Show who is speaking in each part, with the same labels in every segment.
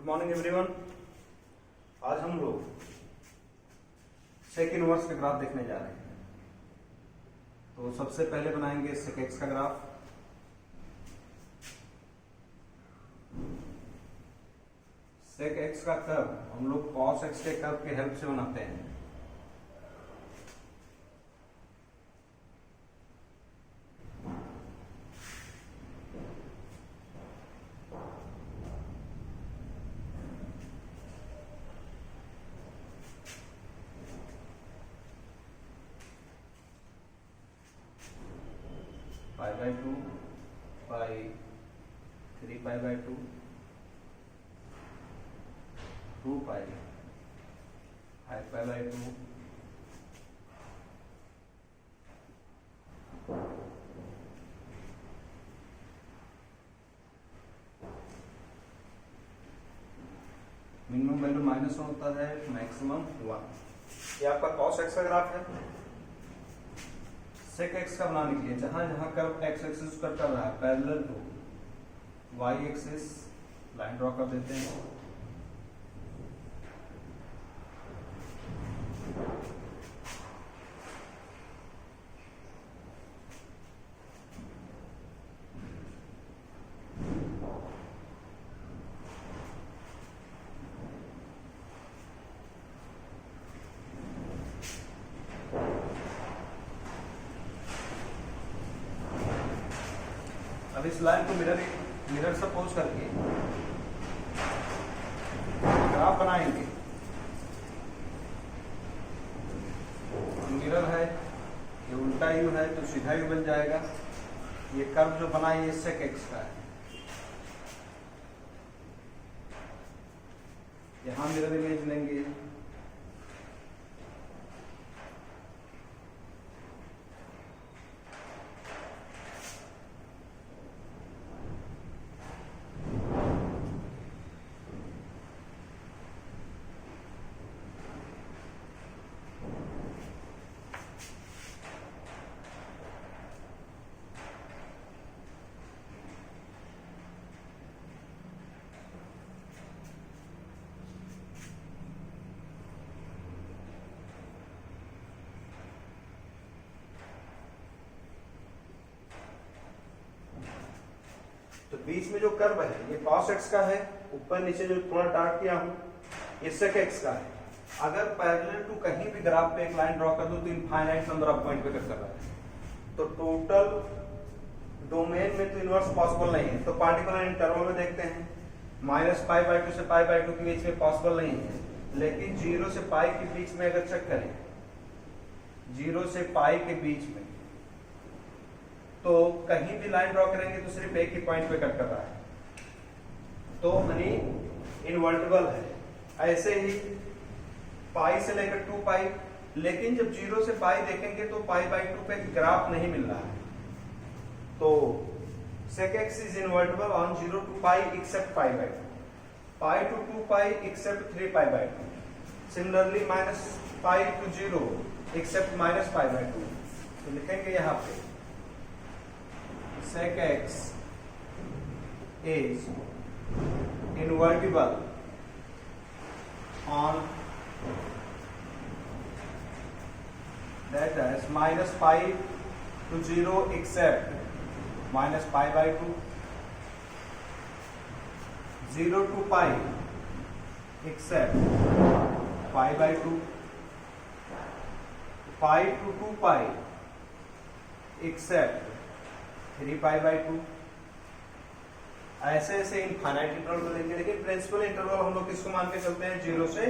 Speaker 1: Good morning everyone. आज हम लोग सेक इनवर्स का ग्राफ देखने जा रहे हैं। तो सबसे पहले बनाएंगे सेक एक्स का ग्राफ। सेक एक्स का कर्व हम लोग कॉस एक्स के कर्व के हेल्प से बनाते हैं। पाई by 2 by 3 pi by 2 2 pi 5 pi by 2 minimum value -1 होता है, मैक्सिमम 1। ये आपका कॉस एक्स का ग्राफ है। सेक एक्स का बनाने के लिए जहां जहां कर्व एक्स एक्सिस कट कर रहा है parallel to Y axis line draw कर देते हैं। अब इस लाइन को मिरर सपोज करके ग्राफ बनाएंगे। मिरर है, ये उल्टा यू है तो सीधा यू बन जाएगा। ये कर्व जो बना ये सेक एक्स का है। यहां मिरर इमेज लेंगे, तो बीच में जो कर्व है ये cos x का है। ऊपर नीचे जो थोड़ा डार्क किया हूं ये sec x का है। अगर पैरेलल टू कहीं भी ग्राफ पे एक लाइन ड्रॉ कर दो तो इनफाइनाइट नंबर ऑफ पॉइंट पे कट कर रहा है। तो टोटल डोमेन में तो इनवर्स पॉसिबल नहीं है। तो पार्टिकुलर इंटरवल में देखते हैं -π/2 से π/2 के बीच में पॉसिबल नहीं है। लेकिन 0 से पाई के बीच में अगर चेक करें, 0 से पाई के बीच में तो कहीं भी लाइन ड्रॉ करेंगे तो सिर्फ एक ही पॉइंट पे कट कर रहा है। तो मनी इनवर्टिबल है। ऐसे ही पाई से लेकर 2 पाई, लेकिन जब 0 से पाई देखेंगे तो π/2 पे ग्राफ नहीं मिल रहा है। तो sec x is invertible on 0 to pi except π/2, pi to 2 pi except 3 π/2, similarly -π to 0 except -π/2। तो लिखेंगे यहाँ पे sec x is invertible on that is -π to 0 except -π/2, 0 to pi except π/2, pi to 2 pi except 3 π/2। ऐसे ऐसे infinite interval लेंगे, लेकिन principal interval हम लोग किसको मान के चलते हैं? 0 से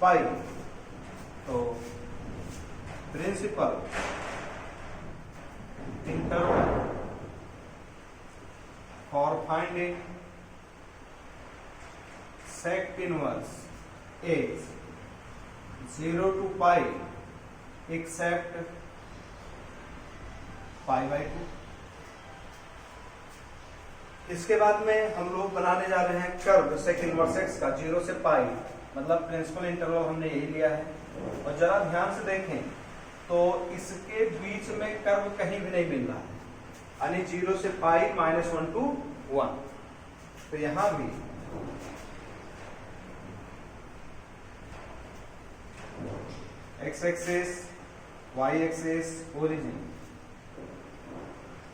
Speaker 1: पाई। तो principal interval for finding sec inverse is 0 to pi except π/2। इसके बाद में हम लोग बनाने जा रहे हैं कर्व सेक इनवर्स एक्स का 0 से पाई, मतलब प्रिंसिपल इंटरवल हमने यही लिया है। और जरा ध्यान से देखें तो इसके बीच में कर्व कहीं भी नहीं मिल रहा है, यानी 0 से पाई -1 to 1। तो यहां भी X axis, Y axis, origin,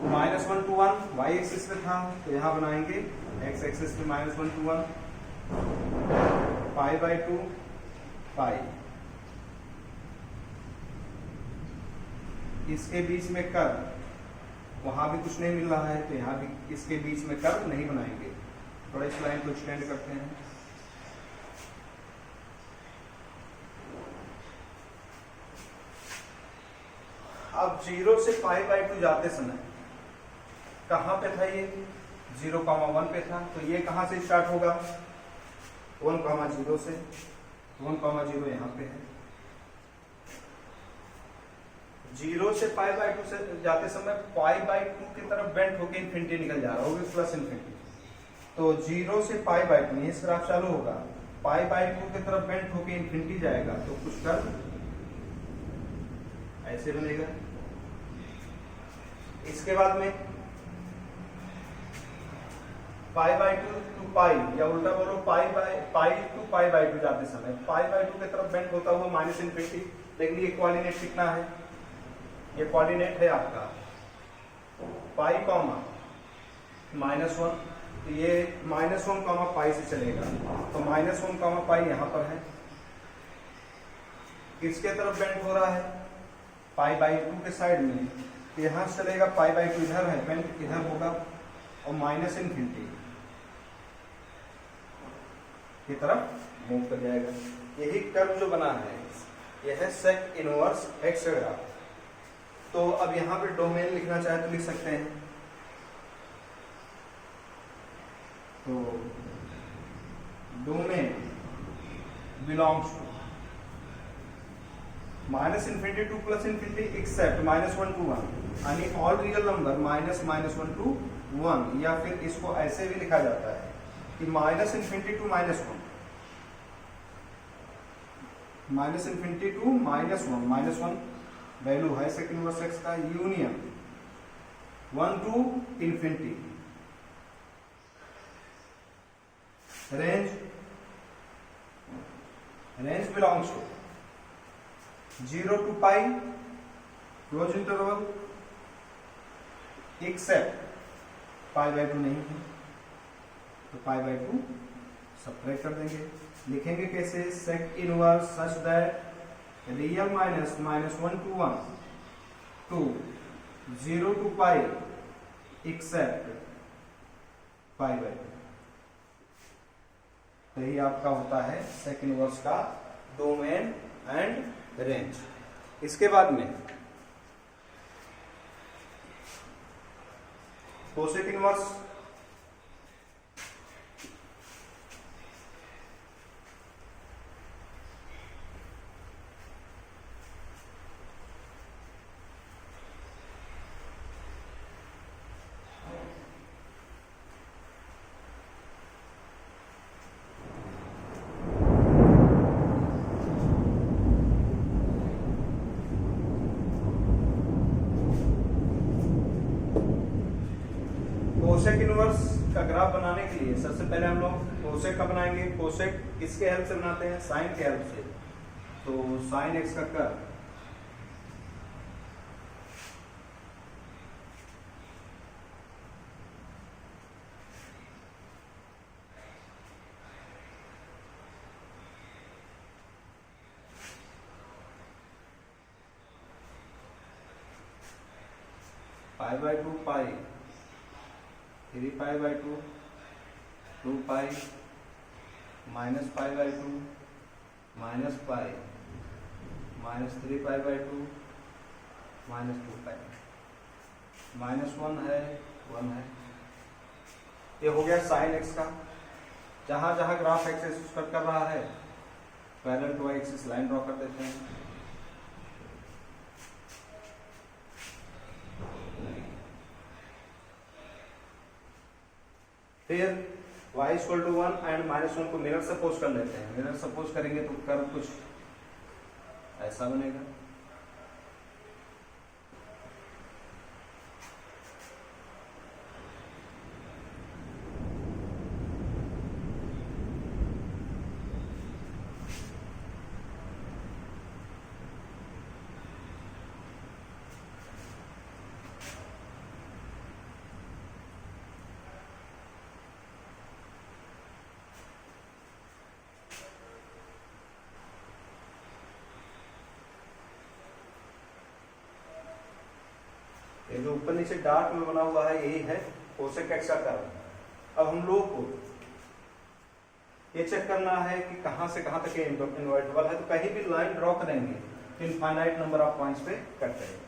Speaker 1: -1 to 1 Y axis पे था तो यहाँ बनाएंगे एक्स एक्सिस पे -1 to 1, π/2 पाई, इसके बीच में कर्व, वहां भी कुछ नहीं मिल रहा है तो यहाँ भी इसके बीच में कर्व नहीं बनाएंगे, थोड़ा इस लाइन को एक्सटेंड करते हैं। अब 0 से π/2 जाते समय कहां पे था ये, 0,1 पे था, तो ये कहां से स्टार्ट होगा, 1,0 से, 1,0 यहां पे है। 0 से π/2 से जाते समय π/2 की तरफ बेंट होके इन्फिनिटी निकल जा रहा होगा, प्लस इन्फिनिटी, तो 0 से π/2 ये ग्राफ चालू होगा, π/2 की तरफ बेंट होके इन्फिनिटी जाएगा तो कुछ कर्व ऐसे बनेगा। इसके बाद में π/2 to π, या उल्टा बोलो π to π/2 जाते समय π/2 की तरफ बेंट होता हुआ माइनस इन्फिनिटी, लेकिन ये कोऑर्डिनेट कितना है, ये कोऑर्डिनेट है आपका पाई कॉमा -1, तो ये -1 कॉमा पाई से चलेगा, तो -1 कॉमा पाई यहां पर है, किसके तरफ बेंट हो रहा है, π/2 के साइड में, तो यहां से चलेगा π/2 इधर है, बेंट इधर होगा और माइनस इन्फिनिटी की तरफ मूव कर जाएगा। यही कर्व जो बना है यह है सेक इनवर्स एक्स का ग्राफ। तो अब यहां पे डोमेन लिखना चाहे तो लिख सकते हैं, तो domain belongs to -∞ to +∞ except -1 to 1, यानी ऑल रियल नंबर -1 to 1, या फिर इसको ऐसे भी लिखा जाता है कि -∞ to -1, -∞ to -1 वैल्यू है सेक इनवर्स एक्स का, union 1 to ∞, range belongs to 0 to π close interval except π/2 नहीं है, तो π/2 सब्ट्रैक्ट कर देंगे। लिखेंगे कैसे, sec inverse such that real minus -1 to 1 to 0 to π except π/2, तो यही आपका होता है सेक इनवर्स का डोमेन एंड रेंज। इसके बाद में कोसेक इनवर्स, कोसेक इनवर्स का ग्राफ बनाने के लिए सबसे पहले हम लोग कोसेक का बनाएंगे। कोसेक किसके हेल्प से बनाते हैं, साइन के हेल्प से, तो साइन एक्स का कर्व π/2 पाई 3π/2 2 पाई -π/2 -π -3π/2 -2 पाई, -1 है 1 है। ये हो गया साइन एक्स का। जहां जहां ग्राफ एक्स एक्सिस कट कर रहा है parallel to Y axis line draw कर देते हैं। फिर y इक्वल टू 1 एंड -1 को मिरर सपोज कर लेते हैं। मिरर सपोज करेंगे तो कर्व कुछ ऐसा बनेगा। ये जो ऊपर नीचे डार्क में बना हुआ है यही है कोसेक एक्स का कर्व। अब हम लोग को ये चेक करना है कि कहां से कहां तक ये इनवर्टिबल है, तो कहीं भी लाइन ड्रॉ करेंगे तो इनफाइनाइट नंबर ऑफ पॉइंट्स पे कट करेंगे।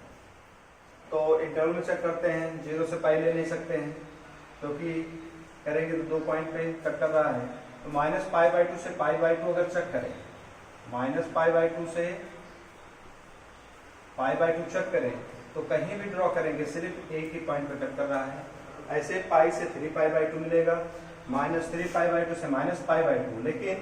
Speaker 1: तो इंटरवल में चेक करते हैं, 0 से पाई ले नहीं सकते हैं क्योंकि करेंगे तो 2 पॉइंट पे कट कर रहा है। तो -π/2 से π/2 अगर चेक करें, -π/2 से π/2 चेक करें तो कहीं भी ड्रॉ करेंगे सिर्फ एक ही पॉइंट पे कट कर रहा है। ऐसे पाई से 3π/2 मिलेगा, -3π/2 से -π/2, लेकिन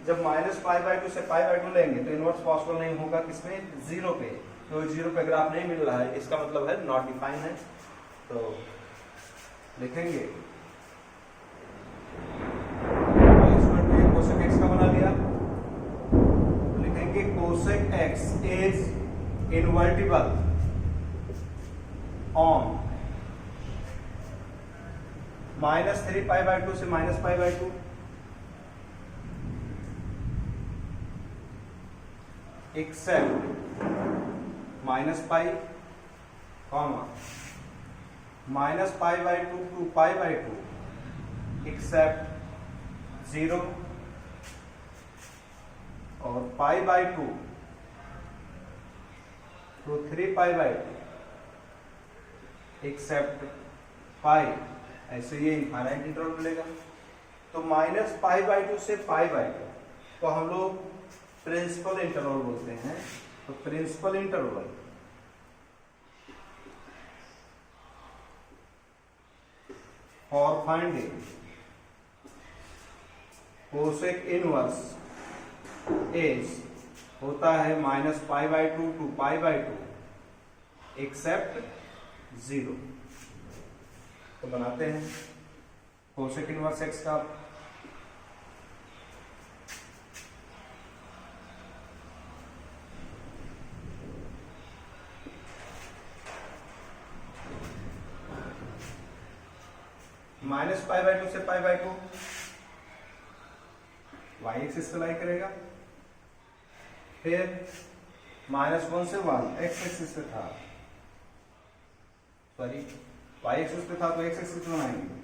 Speaker 1: जब -π/2 से π/2 लेंगे तो इनवर्स पॉसिबल नहीं होगा किसमें, 0 पे। तो 0 पे ग्राफ नहीं मिल रहा है, इसका मतलब है नॉट डिफाइन है। तो लिखेंगे कोसेक एक्स का बना लिया, तो लिखेंगे cosec x is invertible on -3π/2 से -π/2, एक्सेप्ट -π, -π/2 to π/2, एक्सेप्ट 0, और π/2 to 3π/2, एक्सेप्ट पाई। ऐसे ये इनफाइनाइट इंटरवल मिलेगा। तो -π/2 से π/2 को हम लोग प्रिंसिपल इंटरवल बोलते हैं। तो principal interval for finding cosec inverse is होता है -π/2 to π/2, एक्सेप्ट 0। तो बनाते हैं कोसेक इनवर्स एक्स का। -π/2 से π/2 y एक्सिस पे लाई करेगा, फिर -1 से 1 x एक्सिस पे था, सॉरी y एक्सिस पे था तो x एक्सिस पे बनाएंगे।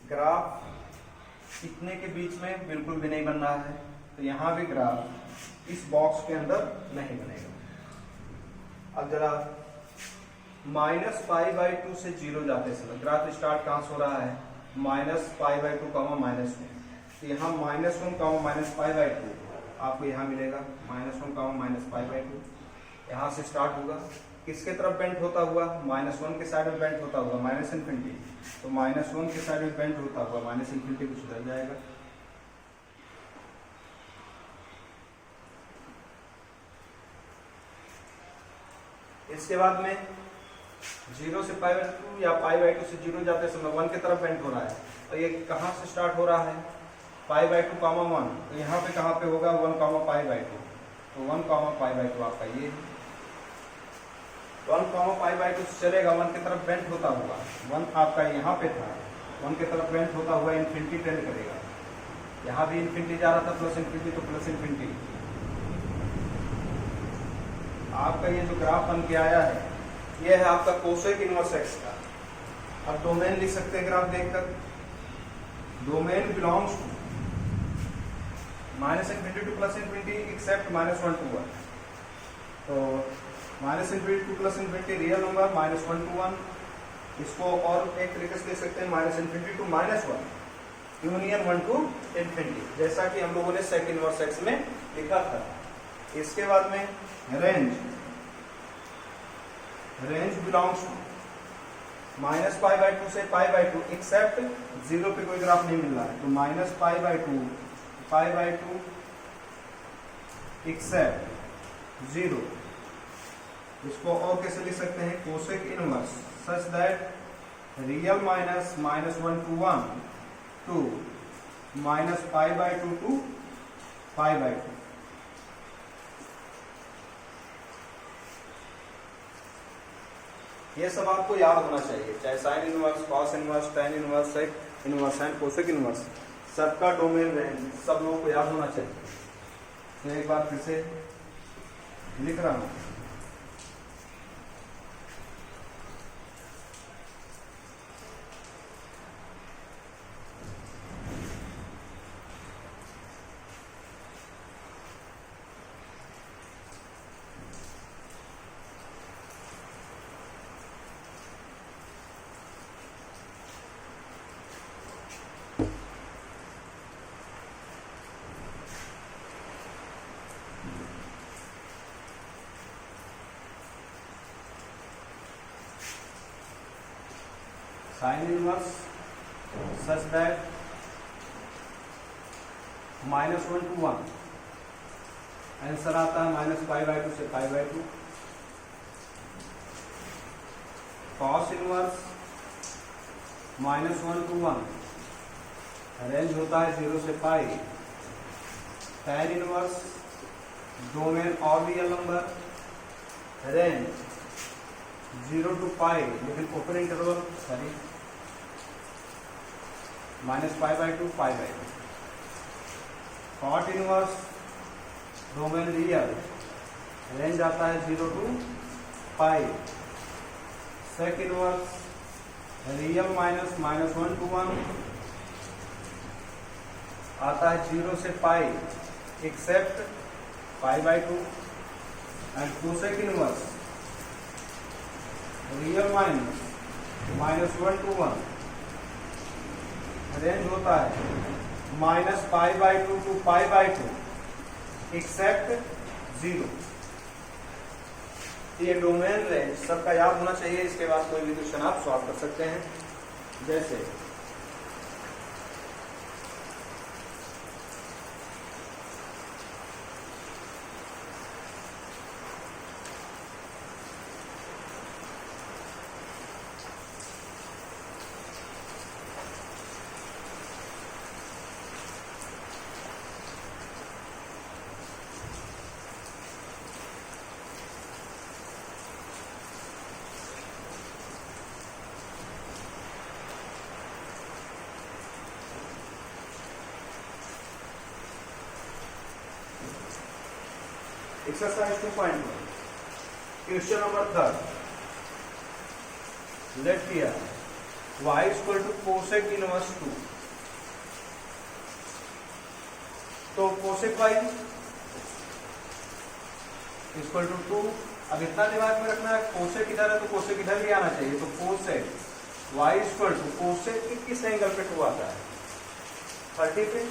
Speaker 1: ग्राफ इतने के बीच में बिल्कुल भी नहीं बन रहा है, तो यहां भी ग्राफ इस बॉक्स के अंदर नहीं बनेगा। अब जरा -π/2 से 0 जाते समय ग्राफ स्टार्ट कहां से हो रहा है, -π/2, -1, तो यहाँ -1, -π/2 आपको यहाँ मिलेगा, -1, -π/2 यहाँ से स्टार्ट होगा। किसके तरफ बेंट होता हुआ, -1 के साइड में बेंट होता हुआ -∞, तो -1 के साइड में बेंट होता हुआ -∞ कुछ रह जाएगा। इसके बाद में 0 से π/2 या π/2 से 0 जाते समय 1 की तरफ बेंट हो रहा है, और ये कहाँ से स्टार्ट हो रहा है, π/2, 1, तो यहाँ पे कहाँ पे होगा 1, π/2, तो 1, π/2 आपका ये 1, π/2 से चलेगा 1 की तरफ बेंट होता हुआ, 1 आपका यहाँ पे था, 1 की तरफ बेंट होता हुआ इन्फिनिटी टेंड करेगा। यहाँ भी इन्फिनिटी जा रहा था, +∞ तो +∞। आपका ये जो ग्राफ बन के आया है ये है आपका कोसेक इनवर्स एक्स का। अब डोमेन लिख सकते हैं ग्राफ देखकर, domain belongs to -∞ to +∞, except -1 to 1। तो -∞ to +∞ रियल नंबर, -1 to 1, इसको और एक तरीके से लिख सकते हैं -∞ to -1 यूनियन 1 to ∞, जैसा कि हम लोगों ने सेक इनवर्स एक्स में लिखा था। इसके बाद में रेंज बिलोंग्स टू -π/2 से π/2, एक्सेप्ट 0 पे कोई ग्राफ नहीं मिल रहा है, तो -π/2, π/2, एक्सेप्ट 0। इसको और कैसे लिख सकते हैं, cosec inverse such that real -1 to 1 to -π/2 to π/2, ये सब आपको याद होना चाहिए, चाहे sine inverse, cos inverse, tan inverse, sec inverse and cosec inverse, सबका डोमेन रेंज सब लोगों को याद होना चाहिए। तो एक बार फिर से लिख रहा हूं, sine inverse such that -1 to 1, answer आता है -π/2 से π/2। कॉस इनवर्स -1 to 1, रेंज होता है 0 से पाई। tan इनवर्स डोमेन और real number, range 0 to pi लेकिन open interval sorry -π/2 π/2। Cot inverse domain real, range आता है 0 to pi. Sec inverse real -1 to 1 आता है 0 से pi except π/2। And cosec inverse real -1 to 1, range होता है -π/2 to π/2 accept 0। ये डोमेन रेंज सबका याद होना चाहिए। इसके बाद कोई भी क्वेश्चन आप सॉल्व कर सकते हैं, जैसे exercise 2.1, question number 3। Let here y equal to cosec inverse 2। तो कोसेक y इक्वल टू 2। अब इतना दिमाग में रखना है, कोसेक इधर है तो कोसेक इधर भी आना चाहिए। तो cosec y equal to cosec किस एंगल पे 2 आता है? 30 पे।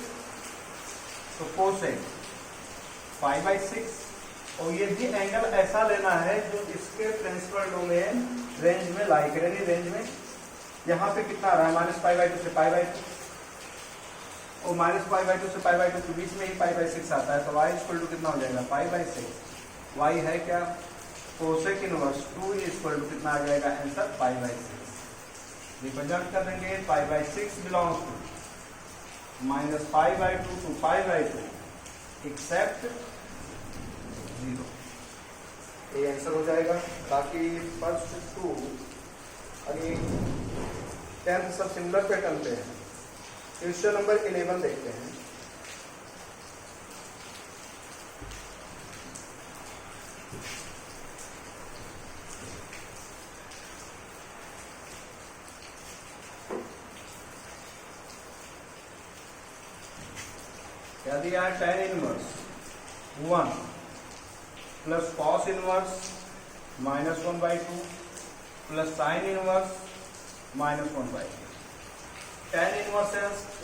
Speaker 1: तो कोसेक π/6, और ये भी एंगल ऐसा लेना है जो इसके प्रिंसिपल डोमेन रेंज में लाई करे। रेंज में यहाँ पे कितना आ रहा है? -π/2 से π/2, और -π/2 से π/2 के बीच में ही π/6 आता है। तो y इक्वल टू कितना हो जाएगा? π/6। y है क्या? कोसेक इनवर्स 2 इक्वल टू कितना आ जाएगा? आंसर π/6। रिप्रेजेंट कर देंगे π/6 बिलोंग्स टू -π/2 to π/2 एक्सेप्ट 0। ये आंसर हो जाएगा। बाकी फर्स्ट 2 अभी 10th सब सिमिलर पैटर्न पे है। क्वेश्चन नंबर 11 देखते हैं। क्या दिया है? tan inverse 1 plus cos inverse -1/2 plus sine inverse -1/2। tan inverse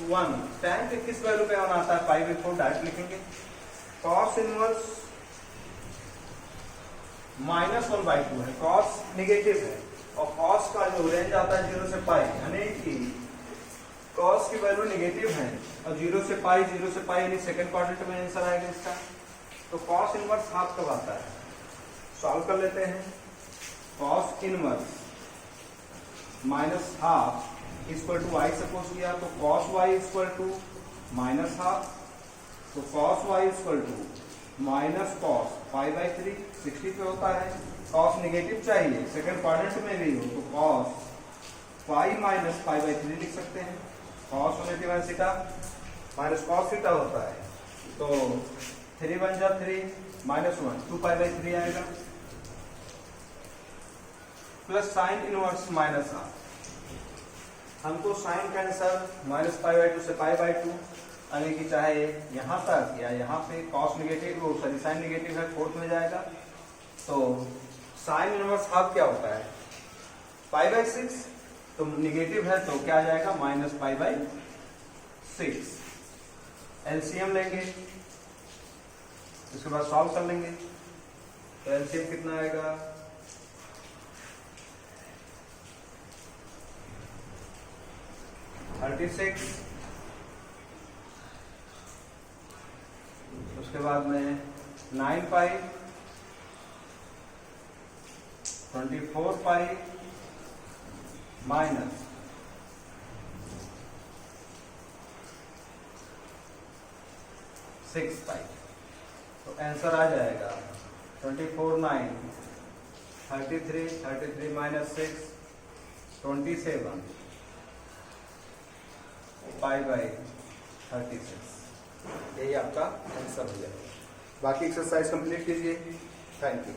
Speaker 1: 1, tan के किस वैल्यू पे आना आता है? π/4 डायरेक्ट लिखेंगे। कॉस इनवर्स -1/2 है, कॉस निगेटिव है, और कॉस का जो रेंज आता है 0 से पाई, यानी कि कॉस की वैल्यू निगेटिव है, और 0 से पाई यानी सेकंड क्वाड्रेंट में आंसर आएगा इसका। तो कॉस इनवर्स हाफ कब आता है? सॉल्व कर लेते हैं। Cos inverse -half equal to y suppose किया, तो cos y equal to -half. तो cos y equal to minus cos pi by 3, 60 पे होता है। कॉस निगेटिव चाहिए, सेकंड क्वाड्रेंट में भी हो तो cos pi minus pi by 3 लिख सकते हैं। कॉस होने के बाद थीटा माइनस कॉस थीटा होता है, तो 3 बन जा 3 माइनस 1 2 पाई बाई 3 आएगा, plus sine inverse minus R. हमको साइन का आंसर माइनस पाई बाई 2 से पाई बाई 2 यानी कि चाहे यहाँ तक या यहाँ पे कॉस निगेटिव हो, सॉरी साइन निगेटिव है, फोर्थ में जाएगा। तो साइन इनवर्स हाफ क्या होता है पाई बाई 6, तो निगेटिव है तो क्या आ जाएगा माइनस पाई बाई 6। एलसीएम लेंगे, उसके बाद सॉल्व कर लेंगे, तो एलसीएम कितना आएगा 36, उसके बाद में 9 पाई 24 पाई माइनस 6 पाई, तो आंसर आ जाएगा 24 9 33 माइनस 6 27 पाई बाई 36। यही आपका आंसर हो जाएगा। बाकी एक्सरसाइज कंप्लीट कीजिए। Thank you.